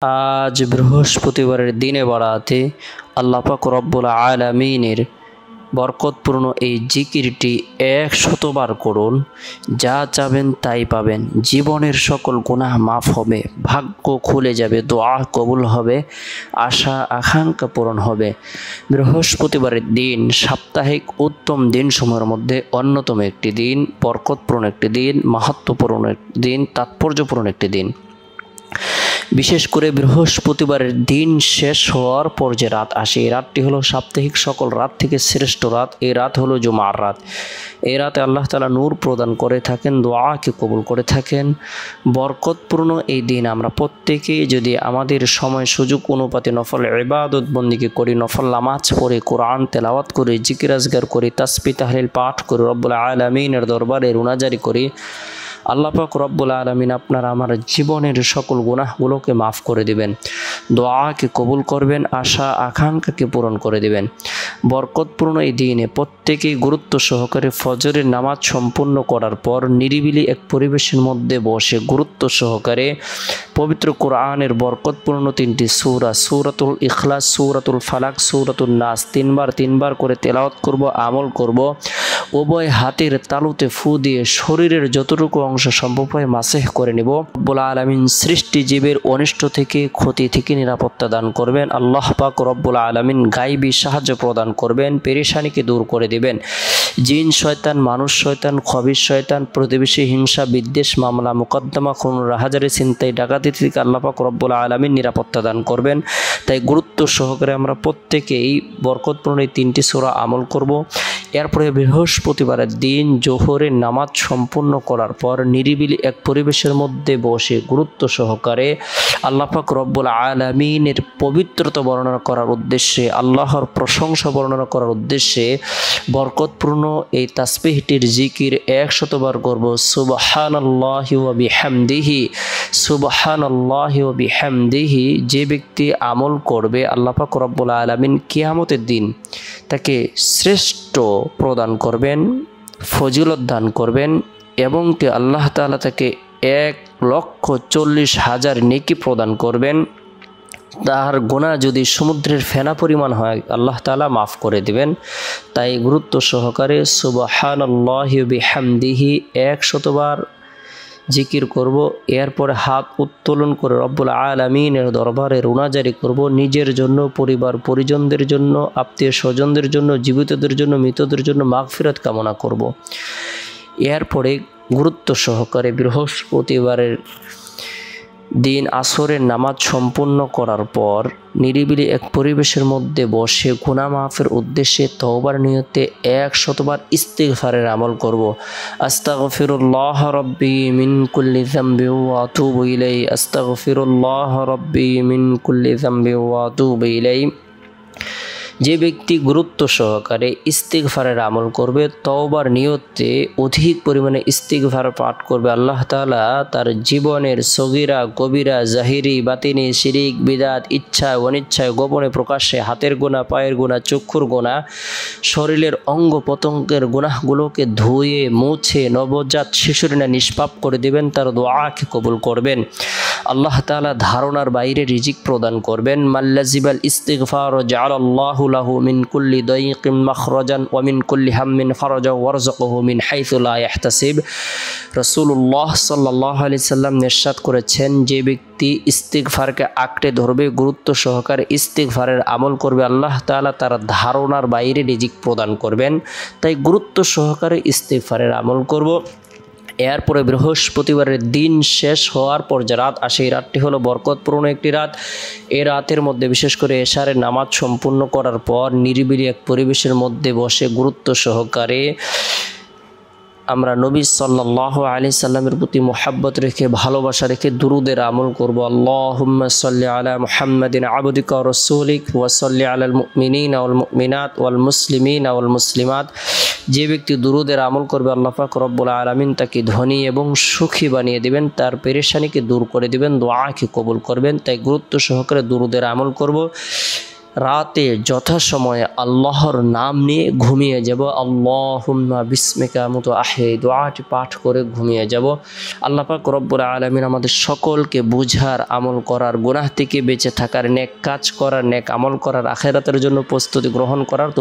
আজ বৃহস্পতিবারের দিনে বাড়াতে আল্লাহ পাক রব্বুল আলামিনের বরকতপূর্ণ এই জিকিরটি 100বার করুন। যা চাবেন তাই পাবেন। জীবনের সকল গুনাহ মাফ হবে, ভাগ্য খুলে যাবে, দোয়া কবুল হবে, আশা আকাঙ্ক্ষা পূরণ হবে। বৃহস্পতিবারের দিন সাপ্তাহিক উত্তম দিনসমূহের মধ্যে অন্যতম একটি দিন, বরকতপূর্ণ একটি দিন, মাহাত্ম্যপূর্ণ একটি দিন, তাৎপর্যপূর্ণ একটি দিন। বিশেষ করে বৃহস্পতিবারের দিন শেষ হওয়ার পর যে রাত আসে, এই রাতটি হলো সাপ্তাহিক সকল রাত থেকে শ্রেষ্ঠ রাত। এই রাত হলো জুমার রাত। এই রাতে আল্লাহ তাআলা নূর প্রদান করে থাকেন, দোয়াকে কবুল করে থাকেন। বরকতপূর্ণ এই দিন আমরা প্রত্যেকেই যদি আমাদের সময় সুযোগ অনুপাতে নফল ইবাদত বন্দেগী করি, নফল নামাজ পড়ে, কোরআন তেলাওয়াত করি, জিকির আজগার করি, তাসবিহ তাহলিল পাঠ করি, রব্বুল আলামিনের দরবারে রুনাজারি করি, আল্লাহ পাক রব্বুল আলামিন আপনার আমার জীবনের সকল গুনাহগুলোকে মাফ করে দিবেন, দোয়াকে কবুল করবেন, আশা আকাঙ্ক্ষাকে পূরণ করে দিবেন। বরকতপূর্ণ এই দিনে প্রত্যেকেই গুরুত্ব সহকারে ফজরের নামাজ সম্পূর্ণ করার পর নিরিবিলি এক পরিবেশের মধ্যে বসে গুরুত্ব সহকারে পবিত্র কোরআনের বরকতপূর্ণ 3টি সূরা, সূরাতুল ইখলাস, সূরাতুল ফালাক, সূরাতুন নাস তিনবার করে তেলাওয়াত করব, আমল করব। উভয় হাতের তালুতে ফু দিয়ে শরীরের যতটুকু অংশ সম্ভব হয় মাসেহ করে নিব। রব্বুল আলামিন সৃষ্টি জীবের অনিষ্ট থেকে, ক্ষতি থেকে নিরাপত্তা দান করবেন। আল্লাহ পাক রব্বুল আলামিন গায়বী সাহায্য প্রদান করবেন, পেরেশানিকে দূর করে দিবেন। জিন শয়তান, মানুষ শয়তান, খবির শয়তান, প্রতিবেশী হিংসা, বিদ্বেষ, মামলা মোকদ্দমা, খুন, রাহাজারি, ছিনতাই, ডাকাতি থেকে আল্লাহ পাক রব্বুল আলামিন নিরাপত্তা দান করবেন। তাই গুরুত্ব সহকারে আমরা প্রত্যেকেই বরকতপূর্ণ এই 3টি সূরা আমল করব। এরপরে বৃহস্পতিবারের দিন জোহরের নামাজ সম্পূর্ণ করার পর নিরিবিলি এক পরিবেশের মধ্যে বসে গুরুত্ব সহকারে আল্লাহ পাক রব্বুল আলামিনের পবিত্রতা বর্ণনা করার উদ্দেশ্যে, আল্লাহর প্রশংসা বর্ণনা করার উদ্দেশ্যে বরকতপূর্ণ এই তাসবিহটির জিকির 100বার করব। সুবহানাল্লাহি ওয়া বিহামদিহি, সুবহানাল্লাহি ওয়া বিহামদিহি। যে ব্যক্তি আমল করবে আল্লাহ পাক রব্বুল আলামিন কিয়ামতের দিন তাকে শ্রেষ্ঠ প্রদান করবেন, ফজিলত দান করবেন এবং আল্লাহ তাআলা তাকে 1,40,000 নেকি প্রদান করবেন। তার গুনাহ যদি সমুদ্রের ফেনা পরিমাণ হয় আল্লাহ তাআলা মাফ করে দিবেন। তাই গুরুত্ব সহকারে সুবহানাল্লাহি ওয়া বিহামদিহি 100বার জিকির করব। এরপরে হাত উত্তোলন করে রব্বুল আলামিনের দরবারে রুনাজারি করব, নিজের জন্য, পরিবার পরিজনদের জন্য, আত্মীয় স্বজনদের জন্য, জীবিতদের জন্য, মৃতদের জন্য মাগফিরাত কামনা করব। এরপরে গুরুত্ব সহকারে বৃহস্পতিবারের দিন আসরের নামাজ সম্পূর্ণ করার পর নিরিবিলি এক পরিবেশের মধ্যে বসে গুনাহ মাফের উদ্দেশ্যে তওবার নিয়তে 100বার ইস্তিগফারের আমল করব। আস্তাগফিরুল্লাহ রাব্বি মিন কুল্লি যামবি ওয়া আতুবু ইলাইহি, আস্তাগফিরুল্লাহ রাব্বি মিন কুল্লি যামবি ওয়া আতুবু ইলাইহি। যে ব্যক্তি গুরুত্ব সহকারে ইস্তিগফারের আমল করবে, তওবার নিয়তে অধিক পরিমাণে ইস্তিগফার পাঠ করবে, আল্লাহ তাআলা তার জীবনের সগীরা কবিরা, জাহিরি বাতিনি, শিরিক বিদআত, ইচ্ছায় অনিচ্ছায়, গোপনে প্রকাশ্যে, হাতের গুনাহ, পায়ের গুনাহ, চক্ষুর গুনাহ, শরীরের অঙ্গ প্রত্যঙ্গের গুনাহগুলোকে ধুয়ে মুছে নবজাত শিশুর ন্যায় নিষ্পাপ করে দিবেন, তার দোয়াকে কবুল করবেন। আল্লাহ তাআলা ধারণার বাইরে রিজিক প্রদান করবেন। মাল্লাজিবাল ইস্তিগফার জাআলাল্লাহু লাহু মিন কুল্লি দাইকিন মাখরাজান ওয়া মিন কুল্লি হাম্মিন ফারাজা ওয়ারযাকাহু মিন হাইসু লা ইয়াহতাসিব। রাসূলুল্লাহ সাল্লাল্লাহু আলাইহি সাল্লাম ইরশাদ করেছেন, যে ব্যক্তি ইস্তিগফারকে আঁকড়ে ধরবে, গুরুত্ব সহকারে ইস্তিগফারের আমল করবে, আল্লাহ তাআলা তার ধারণার বাইরে রিজিক প্রদান করবেন। তাই গুরুত্ব সহকারে ইস্তিগফারের আমল করব। এরপরে বৃহস্পতিবারের দিন শেষ হওয়ার পর যে রাত আসে, এই রাতটি হলো বরকতপূর্ণ একটি রাত। এই রাতের মধ্যে বিশেষ করে এশারের নামাজ সম্পূর্ণ করার পর নিরিবিলি এক পরিবেশের মধ্যে বসে গুরুত্ব সহকারে আমরা নবী সাল্লাল্লাহু আলাইহি সাল্লামের প্রতি মুহাব্বত রেখে, ভালোবাসা রেখে দুরুদের আমল করব। আল্লাহুম্মা সাল্লি আলা মুহাম্মাদিন আবদিকা ওয়া রাসূলিক ওয়া সাল্লি আলাল মুমিনিনা ওয়াল মুমিনাত ওয়াল মুসলিমিনা ওয়াল মুসলিমাত। যে ব্যক্তি দুরুদের আমল করবে আল্লাহ পাক রব্বুল আলামিন তাকে ধনী এবং সুখী বানিয়ে দিবেন, তার পেরেশানিকে দূর করে দিবেন, দোয়াকে কবুল করবেন। তাই গুরুত্ব সহকারে দুরুদের আমল করব। রাতে যথাসময়ে আল্লাহর নাম নিয়ে ঘুমিয়ে যাব। আল্লাহুম্মা বিসমিকা মতো আহে দোয়াটি পাঠ করে ঘুমিয়ে যাব। আল্লাহ পাক রব্বুল আলামিন আমাদের সকলকে বুঝার, আমল করার, গুনাহ থেকে বেঁচে থাকার, নেক কাজ করার, নেক আমল করার, আখিরাতের জন্য প্রস্তুতি গ্রহণ করার